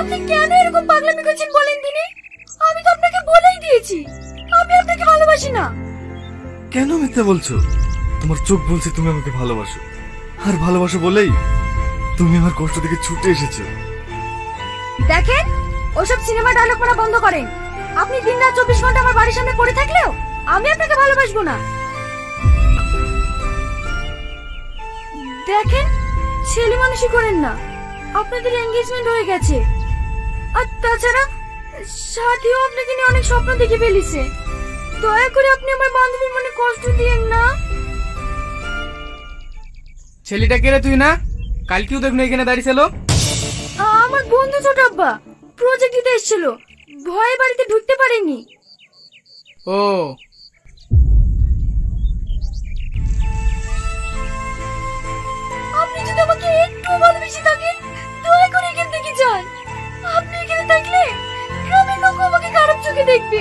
আপনি কেন এরকম পাগলামি করছেন বলেন দিনে? আমি তো আপনাকে বলেই দিয়েছি আমি আপনাকে ভালোবাসি না। কেন মিথ্যা বলছো? তোমার চোখ বলছে তুমি আমাকে ভালোবাসো, আর ভালোবাসো বলেই তুমি আমার কষ্ট থেকে ছুটে এসেছো। দেখেন, ওসব সিনেমা ডায়লগ পড়া বন্ধ করেন। আপনি দিনরাত 24 ঘন্টা আমার বাড়ির সামনে পড়ে থাকলেও আমি আপনাকে ভালোবাসবো না। দেখেন, ছেলে মানুষই করেন না, আপনাদের এনগেজমেন্ট হয়ে গেছে। আর তাছাড়া সাথীও আপনাকে নিয়ে অনেক স্বপ্ন দেখে ফেলিছে। দয়া করে আপনি আমার বান্ধবীর মনে কষ্ট দিয়েন না। ছেলেটা কে রে তুই না? কালকেও দেখুন এখানে দাঁড়িয়েছিল। আমার বন্ধু ছোট আব্বা প্রজেক্ট দিতে এসেছিল, ভয়ে বাড়িতে ঢুকতে পারেনি। ও আপনি যদি আমাকে একটু ভালোবেসে থাকেন দয়া করে এখান থেকে যান। আপনি এখানে থাকলে গ্রামের লোক আমাকে খারাপ চোখে দেখবে।